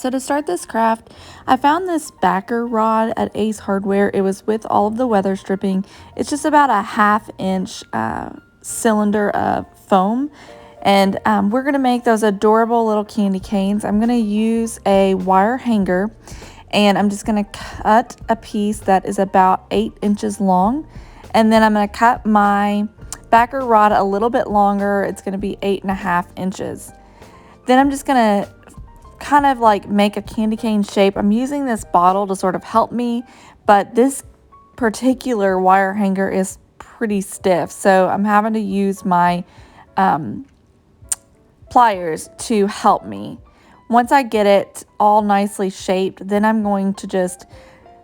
So to start this craft, I found this backer rod at Ace Hardware. It was with all of the weather stripping. It's just about a 1/2 inch cylinder of foam. And we're going to make those adorable little candy canes. I'm going to use a wire hanger, and I'm just going to cut a piece that is about 8 inches long. And then I'm going to cut my backer rod a little bit longer. It's going to be 8.5 inches. Then I'm just going to kind of like make a candy cane shape. I'm using this bottle to sort of help me, but this particular wire hanger is pretty stiff, so I'm having to use my pliers to help me. Once I get it all nicely shaped, then I'm going to just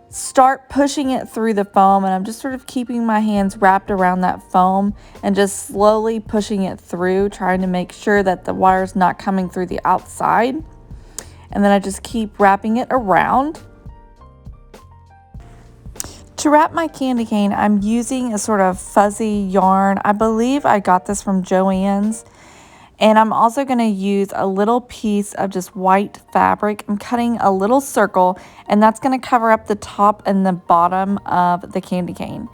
start pushing it through the foam, and I'm just sort of keeping my hands wrapped around that foam and just slowly pushing it through, trying to make sure that the wire's not coming through the outside. And then I just keep wrapping it around. To wrap my candy cane, I'm using a sort of fuzzy yarn. I believe I got this from Joann's. And I'm also going to use a little piece of just white fabric. I'm cutting a little circle, and that's going to cover up the top and the bottom of the candy cane.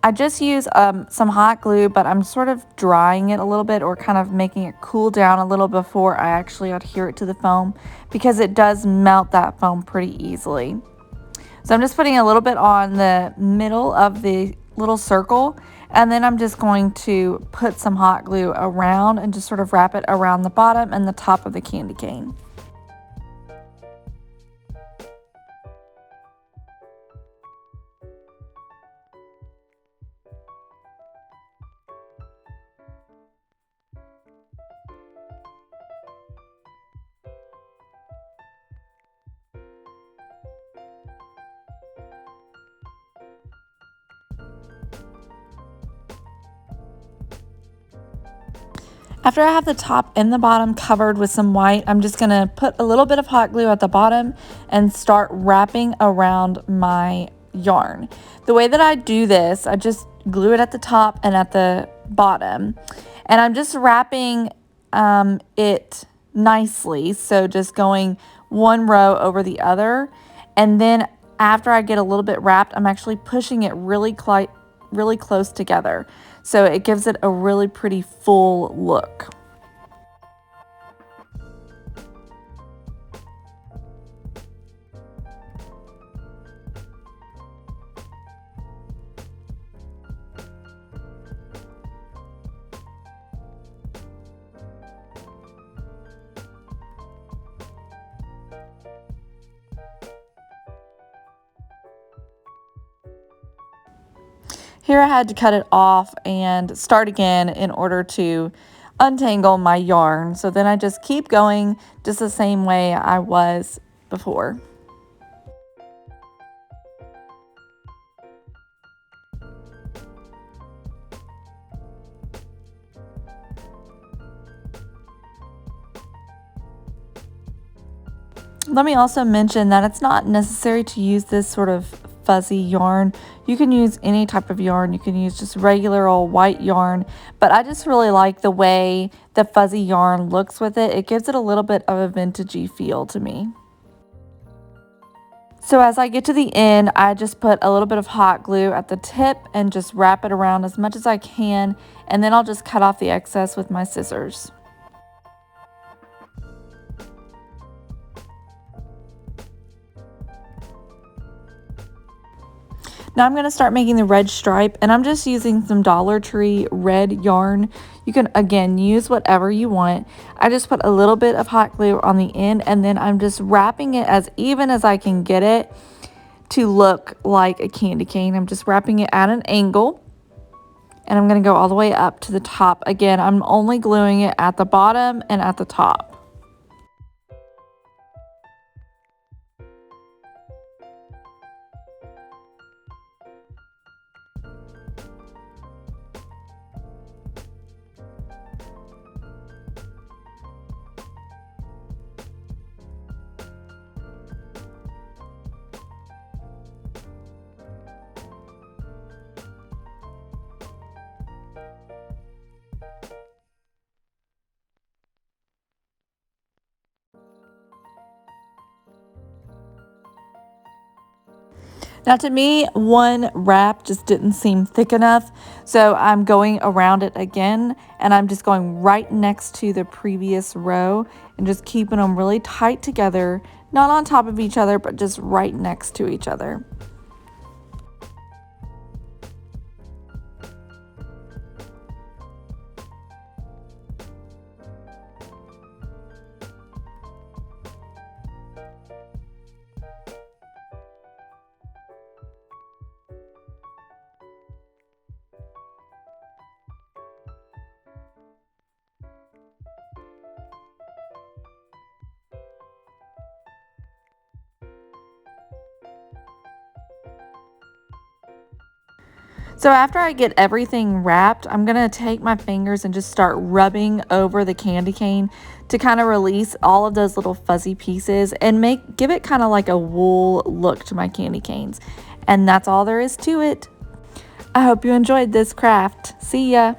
I just use some hot glue, but I'm sort of drying it a little bit, or kind of making it cool down a little before I actually adhere it to the foam, because it does melt that foam pretty easily. So I'm just putting a little bit on the middle of the little circle, and then I'm just going to put some hot glue around and just sort of wrap it around the bottom and the top of the candy cane. After I have the top and the bottom covered with some white, I'm just going to put a little bit of hot glue at the bottom and start wrapping around my yarn. The way that I do this, I just glue it at the top and at the bottom. And I'm just wrapping it nicely, so just going one row over the other. And then after I get a little bit wrapped, I'm actually pushing it really close together, so it gives it a really pretty full look. Here I had to cut it off and start again in order to untangle my yarn. So then I just keep going just the same way I was before. Let me also mention that it's not necessary to use this sort of fuzzy yarn. You can use any type of yarn. You can use just regular old white yarn, but I just really like the way the fuzzy yarn looks with it. It gives it a little bit of a vintagey feel to me. So as I get to the end, I just put a little bit of hot glue at the tip and just wrap it around as much as I can, and then I'll just cut off the excess with my scissors. Now I'm going to start making the red stripe, and I'm just using some Dollar Tree red yarn. You can, again, use whatever you want. I just put a little bit of hot glue on the end, and then I'm just wrapping it as even as I can get it to look like a candy cane. I'm just wrapping it at an angle, and I'm going to go all the way up to the top. Again, I'm only gluing it at the bottom and at the top. Now to me, one wrap just didn't seem thick enough, so I'm going around it again, and I'm just going right next to the previous row and just keeping them really tight together, not on top of each other, but just right next to each other. So after I get everything wrapped, I'm gonna take my fingers and just start rubbing over the candy cane to kind of release all of those little fuzzy pieces and give it kind of like a wool look to my candy canes. And that's all there is to it. I hope you enjoyed this craft. See ya!